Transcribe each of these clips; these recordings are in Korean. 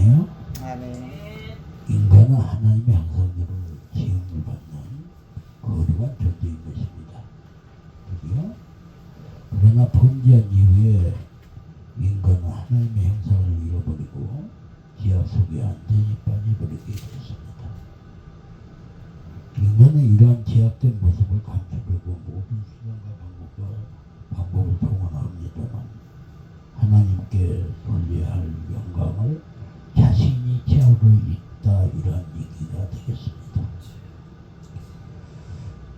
아멘이요. 아멘. 인간은 하나님의 형상대로 지음을 받는 거룩한 존재인 것입니다. 그리고 그러나 범죄한 이후에 인간은 하나님의 형상을 잃어버리고 지하 속에 완전히 빠져버리게 됐습니다. 인간은 이러한 제약된 모습을 감추려고 모든 수단과 방법을 동원합니다만 하나님께 돌려야 할 영광을 자신이 채우고 있다, 이러한 얘기가 되겠습니다.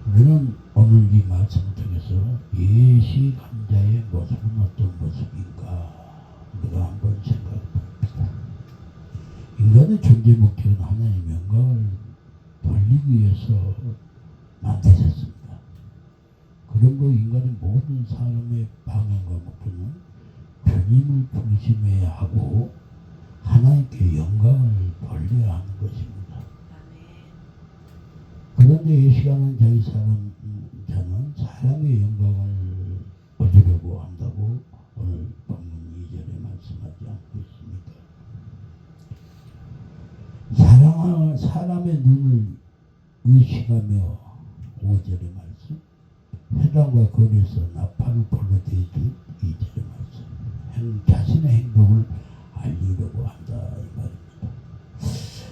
우리는 오늘 이 말씀을 통해서 예식한 자의 모습은 어떤 모습인가 우리가 한번 생각해 봅니다. 인간의 존재 목적은 하나님의 영광을 돌리기 위해서 만드셨습니다. 그러므로 인간의 모든 사람의 방향과 목표는 주님을 중심해야 하고 하나님께 영광을 돌려야 하는 것입니다. 그런데 예식하는 자의 자는 사람의 영광을 얻으려고 한다고 오늘 본문 2절에 말씀하지 않고 있습니까? 사람의 눈을 의식하며 5절의 말씀, 회당과 거리에서 나팔을 불러대듯 2절의 말씀, 자신의 행동을 알리려고 한다, 이 말입니다.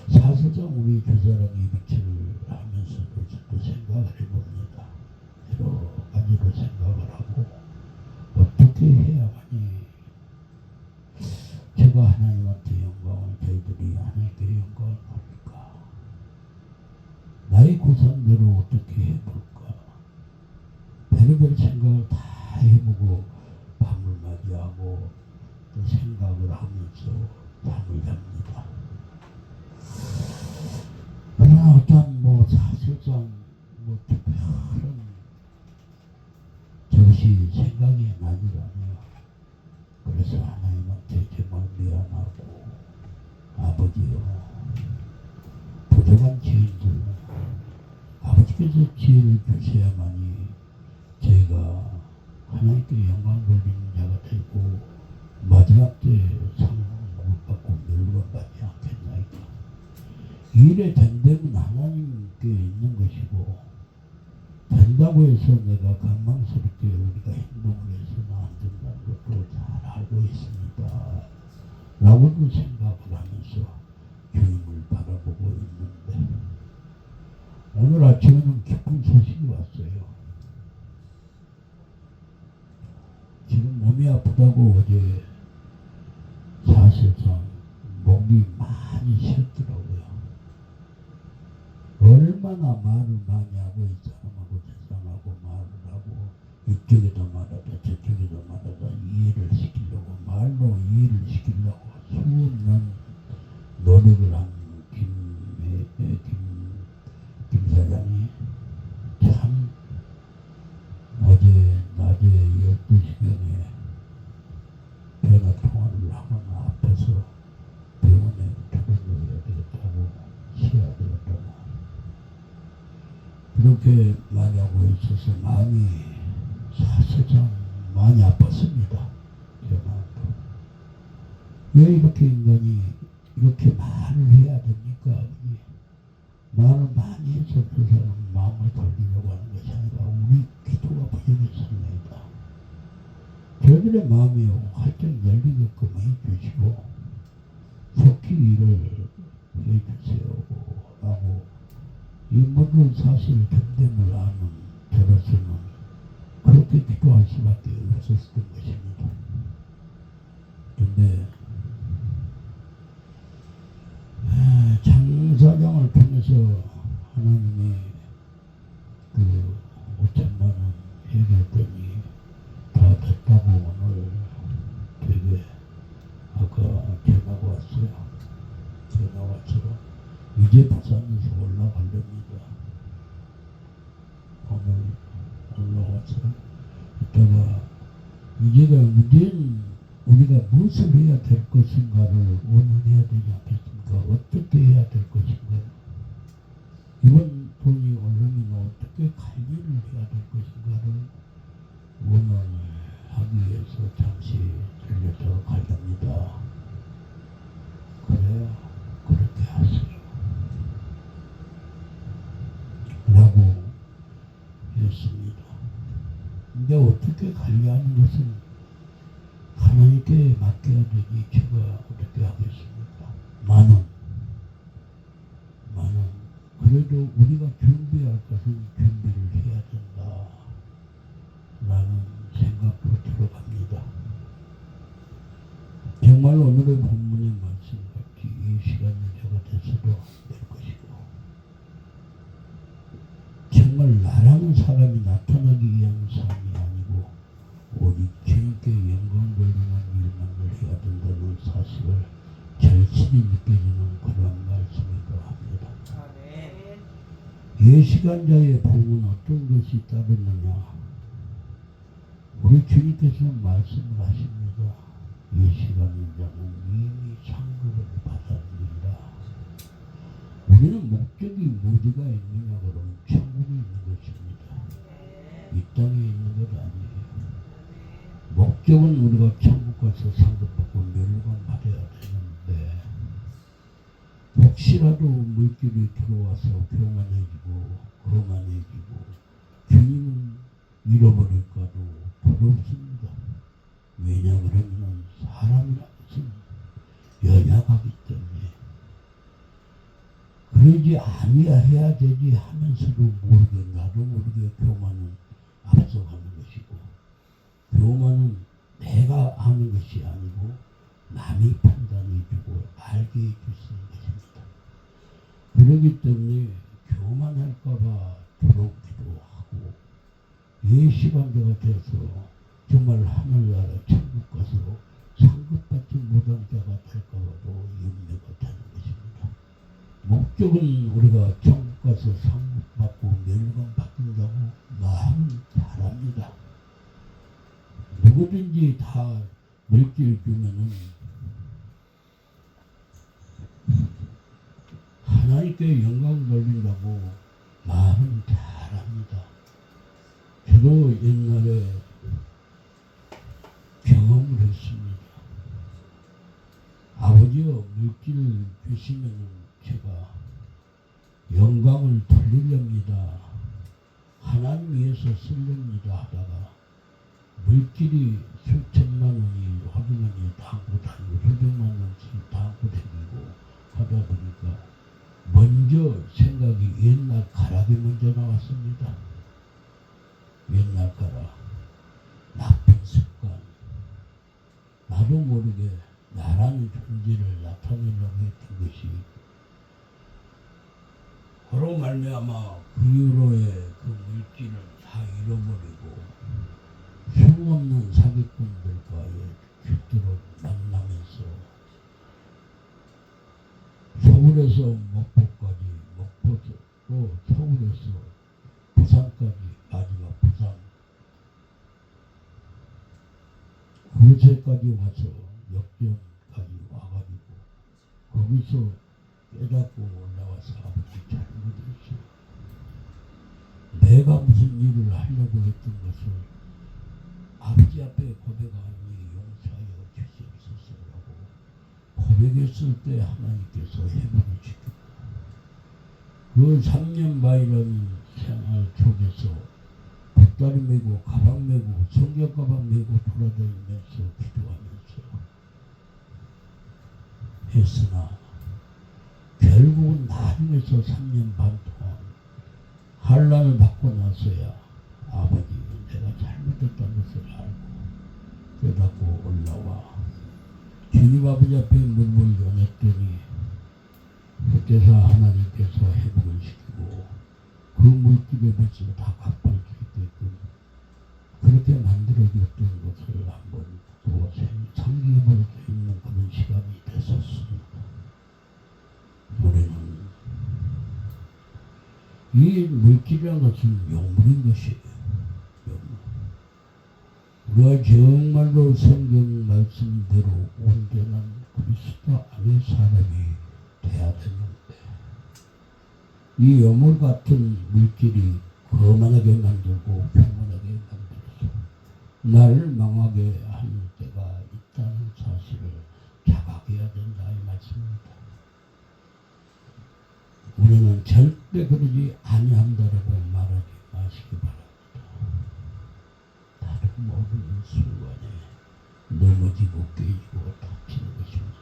사실상 우리 주사랑의 빛을 하면서도 저도 생각을 해봅니다. 여러 가지로 생각을 하고 어떻게 해야만이 제가 하나님한테 영광을, 저희들이 하나님께 영광을 받을까? 나의 구상대로 어떻게 해볼까? 별의별 생각을 다 해보고 밤을 맞이하고 또 생각을 하면서 잠을 잡니다. 그러나 어떤 사실상 특별한 저것이 생각이 나질 않아요. 그래서 하나님한테 정말 미안하고, 아버지요, 부족한 죄인들, 아버지께서 지혜를 주셔야만이 저희가 하나님께 영광 돌리는 자가 되고 마지막 때 상을 못 받고 멸관 받지 않겠나이까. 이 일의 된됨은 하나님께 있는 것이고, 된다고 해서 내가 강망스럽게 우리가 행동을 해서는 안 된다는 것도 잘 알고 있습니다. 라고도 생각을 하면서 주님을 바라보고 있는데, 오늘 아침에는 기쁜 소식이 왔어요. 지금 몸이 아프다고 어제 사실상 목이 많이 쉬었더라고요. 얼마나 말을 많이 하고 이 사람하고 저 사람하고 말을 하고 이쪽에도 말하다 저쪽에도 말하다 이해를 시키려고, 말로 이해를 시키려고 수없는 노력을 한 김 사장이 참 어제 낮에 12시경에 전화 통화를 하거나 아파서 병원에 들어줘야 되겠다고, 쉬어야 되겠다고 그렇게 말하고 있어서 마음이 사실상 많이 아팠습니다. 전화도. 왜 이렇게 인간이 이렇게 말을 해야 됩니까? 아버지? 말을 많이 해서 그 사람 마음을 돌리려고 하는 것이 아니라 우리 기도가 부족했습니다. 저들의 마음이 활짝 열리게끔 해주시고 속히 일을 해주세요 라고, 이 모든 사실 됨됨을 아는 저로서는 그렇게 기도할 수밖에 없었던 것입니다. 근데 장사장을 통해서 하나님이 그 5천만 원 해결권이 다 됐다고 오늘 되게 아까 전화가 왔어요. 전화 와서 이제 부산에서 올라가렵니다. 오늘 올라와서 이따가 이제가 우리가 무엇을 해야 될 것인가를 원문해야 되지 않겠습니까? 어떻게 해야 될 것인가? 이번 돈이 오르면 어떻게 관리를 해야 될 것인가를 원문하기 위해서 잠시 들려서 가렵니다. 그래야 그렇게 관리하는 것은 하나님께 맡겨야 되지 제가 어떻게 하겠습니까? 많은 그래도 우리가 준비할 것은 준비를 해야 된다 라는 생각도 들어갑니다. 정말 오늘의 본문의 말씀같이 이 시간이 제가 됐어도 될 것이고 정말 나라는 사람이 나타나기 위한 삶이 아니고 오직 주님께 영광 돌리는 일만을 해야 된다는 사실을 절실히 느껴지는 그런 말씀이기도 합니다. 예시간자의 복은 어떤 것이 따르느냐? 우리 주님께서 말씀을 하십니다. 예시간자는 이미 상급을 받았느니라. 우리는 목적이 어디가 있느냐 그러면 천국에 있는 것입니다. 이 땅에 있는 것 아니에요. 목적은 우리가 천국 가서 상급받고 멸관 받아야 되는데 혹시라도 물질이 들어와서 교만해지고 거만해지고 주님은 잃어버릴까도 두렵습니다. 왜냐 그러면 사람이라는 것은 연약하기 때문에 그러지 아니해야 되지 하면서도 모르게 나도 모르게 교만은 앞서가는 것이고 교만은 내가 하는 것이 아니고 남이 판단해주고 알게 해주시는 것입니다. 그렇기 때문에 교만할까봐 두렵기도 하고 예시관자가 돼서 정말 하늘나라 천국 가서 상급받지 못한 자가 될까봐도 염려가 되는 것입니다. 목적은 우리가 천국 가서 상급받고 멸관 받는다고 마음은 잘합니다. 누구든지 다 물질 주면은 하나님께 영광 돌린다고 마음은 잘합니다. 저도 옛날에 경험을 했습니다. 아버지가 물질을 주시면은 제가 영광을 돌리렵니다. 하나님 위해서 쓰렵니다 하다가 물질이 수천만 원이 허리머니에 담고 다니고 수백만 원씩 담고 다니고 하다 보니까 먼저 생각이 옛날 가락이 먼저 나왔습니다. 옛날 가락, 나쁜 습관, 나도 모르게 나라는 존재를 나타내려고 했던 것이 그로 말미암아 그 이후로의 그 물질을 다 잃어버리고 수없는 사기꾼들과의 죽도록 만나면서 서울에서 목포까지 목포도 서울에서 부산까지 마지막 부산 그곳에까지 와서 역전까지 와가지고 거기서 깨닫고 올라와서 아버지 잘못했어. 내가 무슨 일을 하려고 했던 것을 아버지 앞에 고백하니 용서하여 주시옵소서라고 고백했을 때 하나님께서 회복을 시켰고 그 3년 반이라는 생활 속에서 붓다리 메고 가방 메고 성경 가방 메고 돌아다니면서 기도하면서 했으나 결국은 나중에서 3년 반 동안 환난을 받고 나서야 아버지 내가 잘못했다는 것을 알고 깨닫고 올라와 주님 아버지 앞에 눈물 연했더니 그때서 하나님께서 회복을 시키고 그 물집의 빚을 다 갚을 수 있게끔 그렇게 만들어줬던 것을 한번 또 상기해볼 수 있는 그런 시간이 됐었습니다. 우리는 이 물질이라는 것은 영물인 것이에요. 우리가 정말로 성경 말씀대로 온전한 그리스도 안의 사람이 돼야 되는데 이 영물 같은 물질이 거만하게 만들고 평안하게 만들어서 나를 망하게 하는 때가 있다는 사실을 자각해야 된다 이 말씀입니다. 우리는 절대 그러지 아니한다라고 말하지 마시기 바랍니다. 다른 모르는 순간에 넘어지고 깨지고 다치는 것입니다.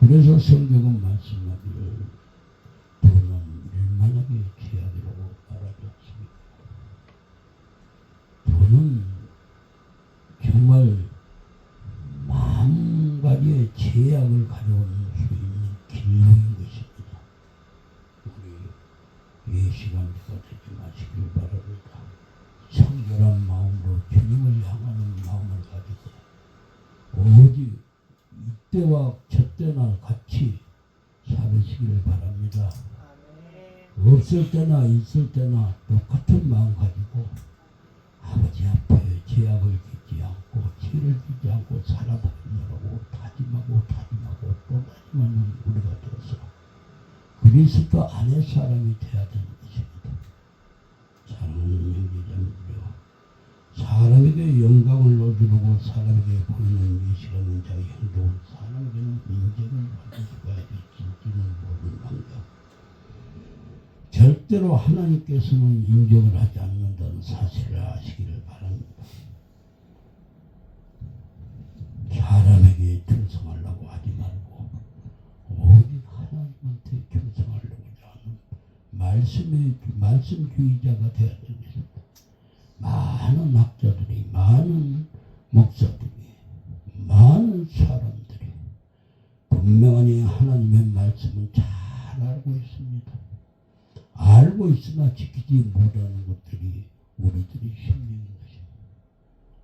그래서 성경은 말씀하기를 돈은 일만하게 죄악이라고 말하지 않습니까? 돈은 정말 만 가지의 죄악을 가져오는 수 있는 길로인 것입니다. 우리 이 시간부터 되지 마시길 바랍니다. 청결한 마음으로 주님을 향하는 마음을 가지고 오직 이때와 저때나 같이 살으시길 바랍니다. 없을 때나 있을 때나 똑같은 마음 가지고 아버지 앞에 죄악을 짓지 않고 죄를 짓지 않고 살아보려고 다짐하고 또 다짐하는 우리가 되어서 그리스도 안의 사람이 되어야 되는 것입니다. 사랑하는 형제자매들이여, 사람에게 영광을 얻으려고 사람에게 보이는 이 시간은 자기 행동은 사람에게는 인정을 받을 수가 있을지는 모르는 망정 절대로 하나님께서는 인정을 하지 않는다는 사실을 아시기를 바랍니다. 사람에게 충성하려고 하지 말고 오직 하나님한테 충성하려고 하는 말씀주의자가 되어야 되겠습니다. 많은 학자들이, 많은 목사들이, 많은 사람들이 분명히 하나님의 말씀은 잘 알고 있습니다. 알고 있으나 지키지 못하는 것들이 우리들이 힘든 것입니다.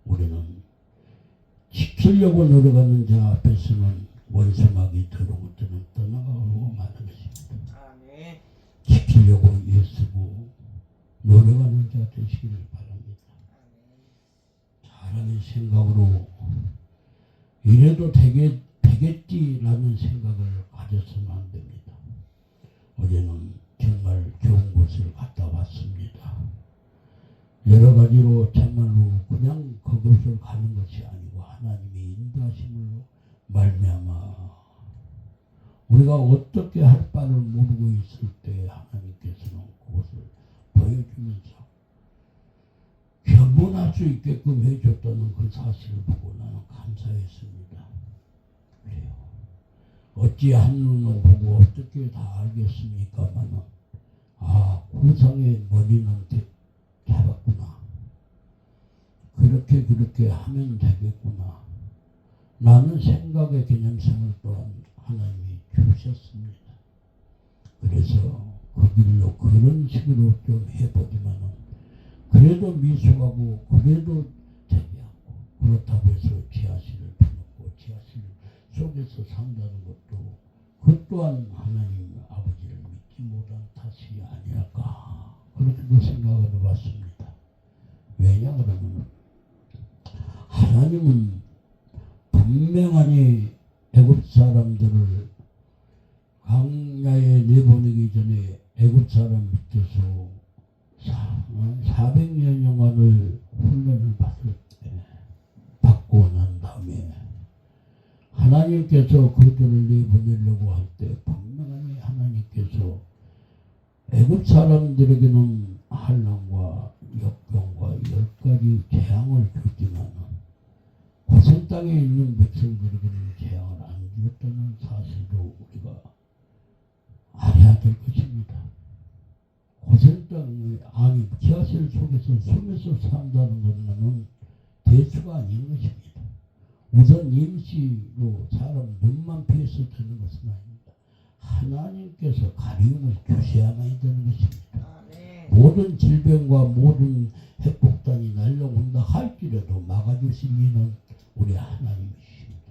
우리는 지키려고 노력하는 자 앞에서는 원수막이 들어온 것들은 떠나가고 마는 것입니다. 아멘. 지키려고 애쓰고 노력하는 자 되시기를 바랍니다. 사람의 생각으로 이래도 되겠지라는 생각을 가져서는 안 됩니다. 어제는 정말 좋은 곳을 갔다 왔습니다. 여러 가지로 정말로 그냥 그곳을 가는 것이 아니고 하나님의 인도하심으로 말미암아 우리가 어떻게 할 바를 모르고 있을 때 하나님께서는 그것을 보여주면서 견본할 수 있게끔 해줬다는 그 사실을 보고 나는 감사했습니다. 그래요. 어찌 한눈으로 보고 어떻게 다 알겠습니까마는 구상의 머리는 잡았구나. 그렇게 하면 되겠구나. 라는 생각의 개념성을 또한 하나님이 주셨습니다. 그래서 그 길로 그런 식으로 좀 해보지만은 그래도 미숙하고 그래도 되지 않고 그렇다고 해서 지하실을 펴놓고 지하실 속에서 산다는 것도 그 또한 하나님 아버지를 믿지 못한 탓이 아니랄까 그렇게도 생각을 해봤습니다. 왜냐 그러면 하나님은 분명하니 애굽 사람들을 광야에 내보내기 전에 애굽 사람 밑에서 400년 영안을 훈련을 받고 난 다음에 하나님께서 그들을 내보내려고 할 때 분명히 하나님께서 애굽 사람들에게는 환난과 역경과 10가지 재앙을 주지만 고센 땅에 있는 백성들에게는 재앙을 안 주었다는 사실도 우리가 알아야 될 것입니다. 고센 땅에 지하실 속에서 숨에서 산다는 것은 대수가 아닌 것입니다. 우선 임시로 사람 눈만 피해서 되는 것은 아닙니다. 하나님께서 가리움을 주셔야만 되는 것입니다. 모든 질병과 모든 핵폭탄이 날려온다 할지라도 막아주실 이는 우리 하나님이십니다.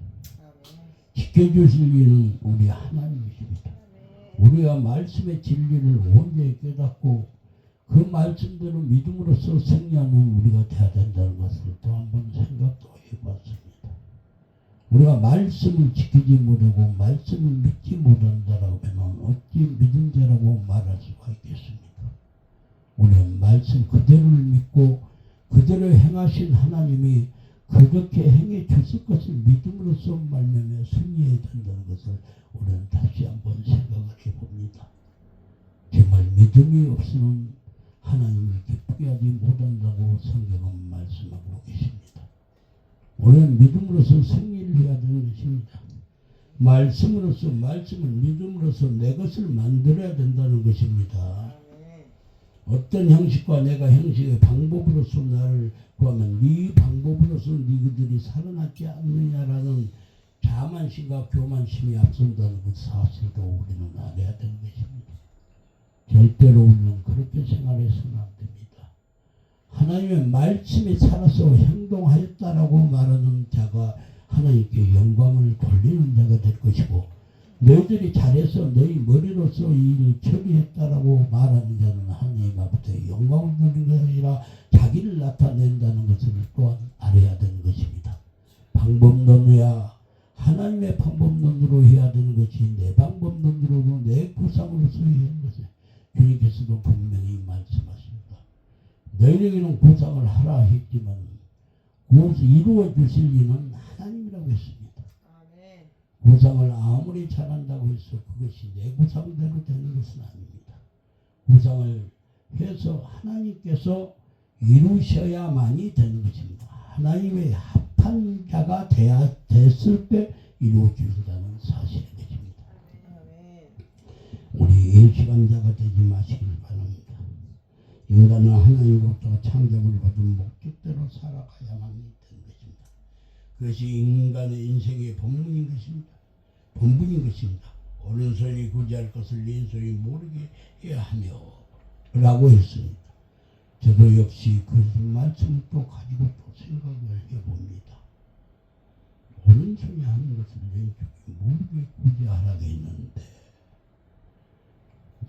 지켜주실 이는 우리 하나님이십니다. 우리가 말씀의 진리를 온전히 깨닫고 그 말씀대로 믿음으로써 승리하는 우리가 되어야 된다는 것을 또 한번 생각도 해봤습니다. 우리가 말씀을 지키지 못하고 말씀을 믿지 못한다라고 하면 어찌 믿은 자라고 말할 수가 있겠습니까? 우리는 말씀 그대로를 믿고 그대로 행하신 하나님이 그렇게 행해 주실 것을 믿음으로써 말미암아 승리해야 된다는 것을 우리는 다시 한번 생각을 해봅니다. 정말 믿음이 없으면 하나님을 기쁘게 하지 못한다고 성경은 말씀하고 계십니다. 우리는 믿음으로써 승리를 해야 되는 것입니다. 말씀을 믿음으로써 내 것을 만들어야 된다는 것입니다. 어떤 형식과 내가 형식의 방법으로서 나를 구하면 네 방법으로서 너희들이 살아났지 않느냐라는 자만심과 교만심이 앞선다는 그 사실도 우리는 알아야 되는 것입니다. 절대로 우리는 그렇게 생활해서는 안 됩니다. 하나님의 말씀에 살아서 행동하였다라고 말하는 자가 하나님께 영광을 돌리는 자가 될 것이고, 너희들이 잘해서 너희 머리로서 이 일을 처리했다라고 말하는 자는 하나님 앞에 영광을 돌리는 것이 아니라 자기를 나타낸다는 것을 또한 알아야 되는 것입니다. 방법론이야 하나님의 방법론으로 해야 되는 것이 내 방법론으로도 내 구상으로서 해야 하는 것을 주님께서도 분명히 말씀하십니다. 너희에게는 구상을 하라 했지만 그것을 이루어 주실 이는 하나님이라고 했습니다. 구상을 아무리 잘한다고 해서 그것이 내 구상대로 되는 것은 아닙니다. 구상을 해서 하나님께서 이루셔야만이 되는 것입니다. 하나님의 합한 자가 됐을 때 이루어진다는 사실인 것입니다. 우리 예시간자가 되지 마시길 바랍니다. 인간은 하나님으로부터 창조를 받은 목적대로 살아가야만 되는 것입니다. 그것이 인간의 인생의 본분인 것입니다. 오른손이 구제할 것을 왼손이 모르게 해야 하며 라고 했습니다. 저도 역시 그 말씀을 또 가지고 또 생각을 해봅니다. 오른손이 하는 것을 왼쪽이 모르게 구제하라고 했는데,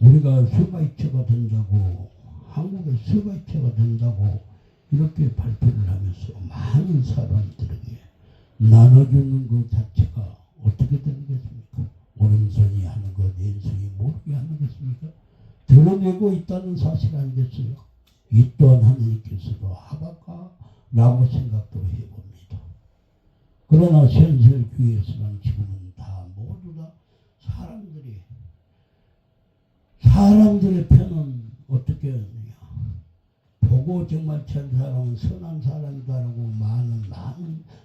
우리가 서바이처가 된다고, 한국의 서바이처가 된다고 이렇게 발표를 하면서 많은 사람들에게 나눠주는 것 자체가 어떻게 되는 것입니까? 오른손이 하는 것, 왼손이 모르게 하는 것입니까? 드러내고 있다는 사실 아니겠어요? 이 또한 하나님께서도 하박가라고 생각도 해봅니다. 그러나 현실주의에서는 지금은 다 모두 다 사람들의 편은 어떻게 하느냐, 보고 정말 저 사람은 선한 사람이다라고 많은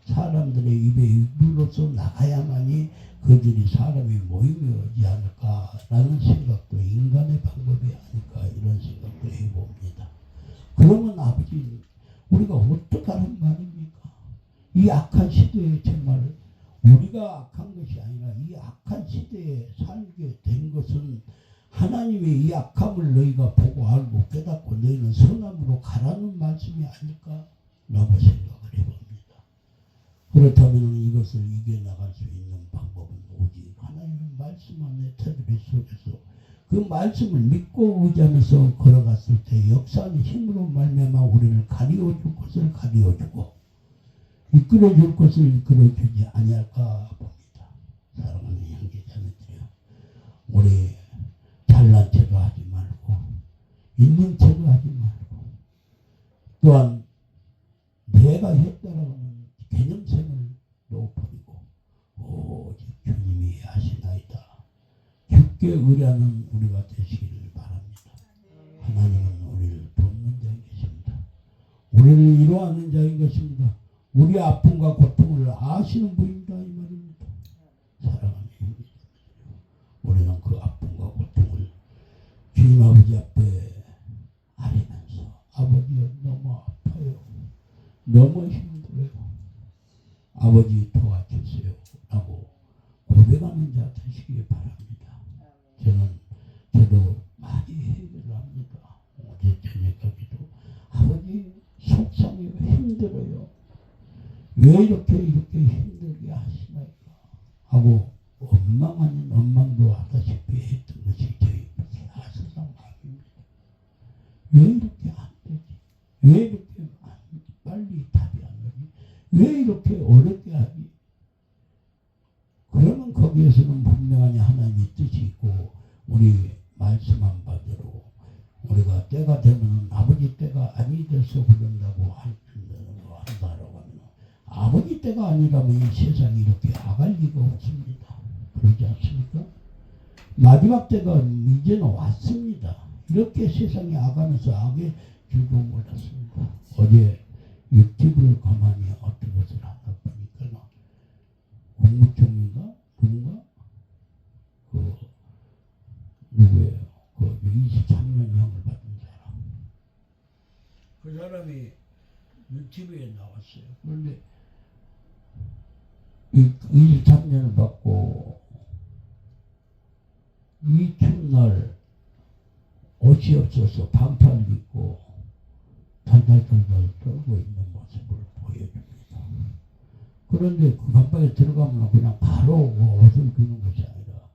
사람들의 입에 이르러서 나가야만이 그들이 사람이 모임이 오지 않을까라는 생각도 인간의 방법이 아닐까, 이런 생각도 해봅니다. 그러면 아버지, 우리가 어떡하란 말입니까? 이 악한 시대에 정말 우리가 악한 것이 아니라 이 악한 시대에 살게 된 것은 하나님의 이 악함을 너희가 보고 알고 깨닫고 너희는 선함으로 가라는 말씀이 아닐까 라고 생각을 해봅니다. 그렇다면 이것을 이겨나갈 수 있는 방법은 오직 하나님의 말씀 안에 테두리 속에서 그 말씀을 믿고 의지하면서 걸어갔을 때 역사는 힘으로 말미암아 우리를 가리워줄 것을 가리워주고 이끌어줄 것을 이끌어주지 아니할까 봅니다. 사랑하는 형제자매들이요, 우리 잘난 체도 하지 말고 있는 체도 하지 말고 또한 내가 했다라는 개념성을 놓아버리고 오직 주님이 하시나이다 죽게 의뢰하는 우리가 되시기를 바랍니다. 하나님은 우리를 돕는 자인 것입니다. 우리를 위로하는 자인 것입니다. 우리 아픔과 고통을 아시는 분입니다, 이 말입니다. 사랑하는 형제들, 우리는 그 아픔과 고통을 주님 아버지 앞에 아리면서 아버지 너무 아파요, 너무 힘들어요, 아버지 도와주세요 라고 고백하는 자 되시기 바랍니다. 저도 많이 해결을 합니다. 어제 저녁까지도 아버지 속상해요, 힘들어요, 왜 이렇게 힘들게 하시나이까 하고 원망 아닌 원망도 하다시피 했던 것이 저희 사실상 마음입니다. 왜 이렇게 안 되지? 왜 이렇게 빨리 답이 안 나지? 왜 이렇게 어렵게 하지? 그러면 거기에서는 분명히 하나님의 뜻이 있고 우리 말씀한 바대로 우리가 때가 되면 아버지 때가 아니 돼서 그런다고 한다라고 하면 아버지 때가 아니라면 이 세상이 이렇게 아갈 리가 없습니다. 그러지 않습니까? 마지막 때가 이제는 왔습니다. 이렇게 세상에 악하면서 악의 즐거움을 몰랐습니다. 어제 육집을 가만히 어떤 것을 하다 보니까 국무총리가 누군가 그 누구예요? 그 23년형을 받은 사람. 그 사람이 유튜브에 나왔어요. 그런데 23년을 받고 이 추운 날 옷이 없어서 반팔 입고 달달달달 떨고 있는 모습을 보여줍니다. 그런데 그 감방에 들어가면 그냥 바로 옷을 주는 것이 아니라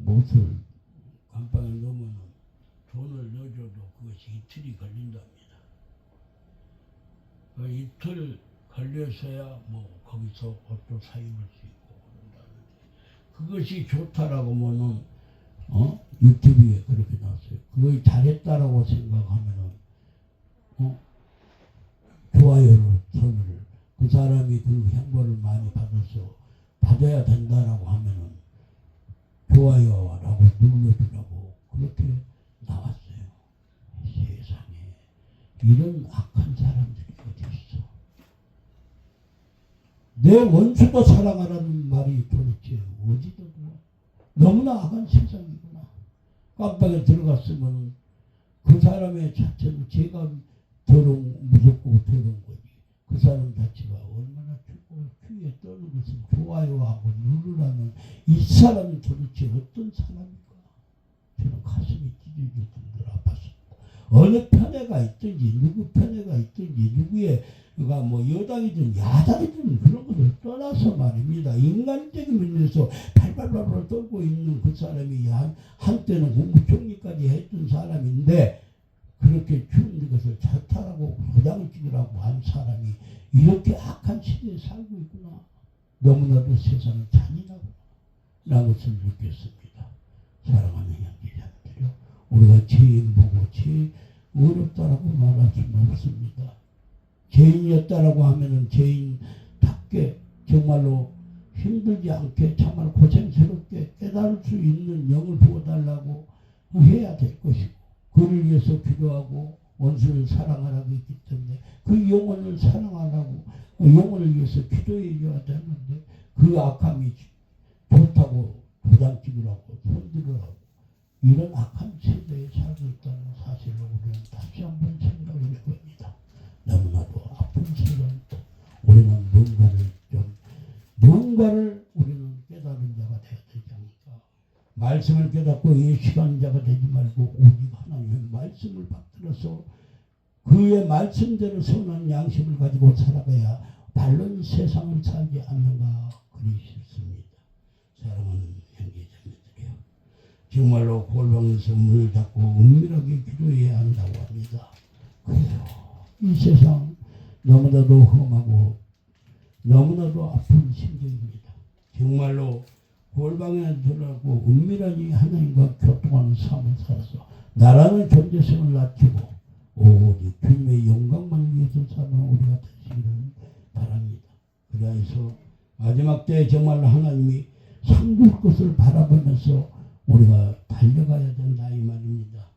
옷을 감방에 넣으면 돈을 넣어줘도 그것이 이틀이 걸린답니다. 그 이틀 걸려서야 거기서 옷도 사입을 수 있고 그런다는데 그것이 좋다라고 하면은 유튜브에 그렇게 나왔어요. 그걸 잘했다라고 생각하면은 좋아요를 선을 그 사람이 그 행보를 많이 받아야 된다라고 하면은 좋아요라고 눌러주라고 그렇게 나왔어요. 세상에 이런 악한 사람들이 어디 있어? 내 원수도 사랑하라는 말이 도대체 어디다 들어? 너무나 악한 세상이구나. 깜빡에 들어갔으면 그 사람의 자체는 죄가 무섭고 더러운 거지. 그 사람 자체가 얼마나 죽고 귀에 떠는 것을 좋아요하고 누르라는 이 사람이 도대체 어떤 사람일까? 저는 가슴이 찢어질 정도로 아팠습니다. 어느 편에가 있든지 누구 편에가 있든지 누구의가 여당이든 야당이든 그런 것을 떠나서 말입니다. 인간적인 면에서 팔팔팔팔 떨고 있는 그 사람이 한때는 국무총리까지 했던 사람인데 그렇게 추운 것을 자탈하고 도장을 찍으라고 한 사람이 이렇게 악한 시대에 살고 있구나. 너무나도 세상은 잔인하구나 라는 것을 느꼈습니다. 사랑하는 형제자매들요, 우리가 죄인 보고 죄 어렵다라고 말할 수는 없습니다. 죄인이었다라고 하면은 죄인답게 정말로 힘들지 않게 정말 고생스럽게 깨달을 수 있는 영을 부어달라고 해야 될 것이고 그를 위해서 기도하고 원수를 사랑하라고 했기 때문에 그 영혼을 사랑하라고 영혼을 위해서 기도해줘야 되는데 그 악함이 좋다고 도장 찍으라고 손들으라고 이런 악한 세대에 살고 있다는 사실을 우리는 다시 한번 생각을 해봅니다. 너무나도 아픈 세상입니다. 우리는 뭔가를 우리는 깨달은 자가 되어야 되지 않을까. 말씀을 깨닫고 예식하는 자가 되지 말고 오직 하나님의 말씀을 받들어서 그의 말씀대로 선한 양심을 가지고 살아가야 바른 세상을 살지 않는가 그리 싶습니다. 사랑하는 형제자매들이요, 정말로 골방에서 문을 닫고 은밀하게 기도해야 한다고 합니다. 그래요. 이 세상 너무나도 험하고 너무나도 아픈 심정입니다. 정말로 골방에 들어가고 은밀하게 하나님과 교통하는 삶을 살아서 나라는 존재성을 낮추고 오직 주님의 영광만 위해서 사는 우리가 되시기를 바랍니다. 그래서 마지막 때 정말로 하나님이 상 줄 것을 바라보면서 우리가 달려가야 된다 이 말입니다.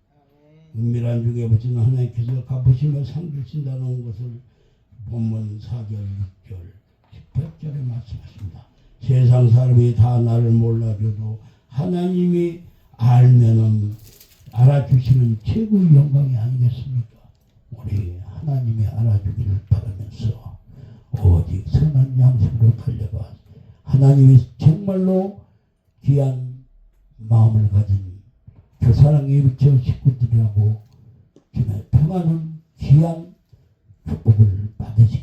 은밀한 중에 보시는 하나님께서 갚으시며 상 주신다는 것을 본문 4절, 6절, 18절에 말씀하십니다. 세상 사람이 다 나를 몰라줘도 하나님이 알면은 알아주시는 최고의 영광이 아니겠습니까? 우리 하나님이 알아주기를 바라면서 오직 선한 양심으로 달려가 하나님이 정말로 귀한 마음을 가진 교사랑의 부처 식구들이라고 주님의 평안은 귀한 축복을 받으시기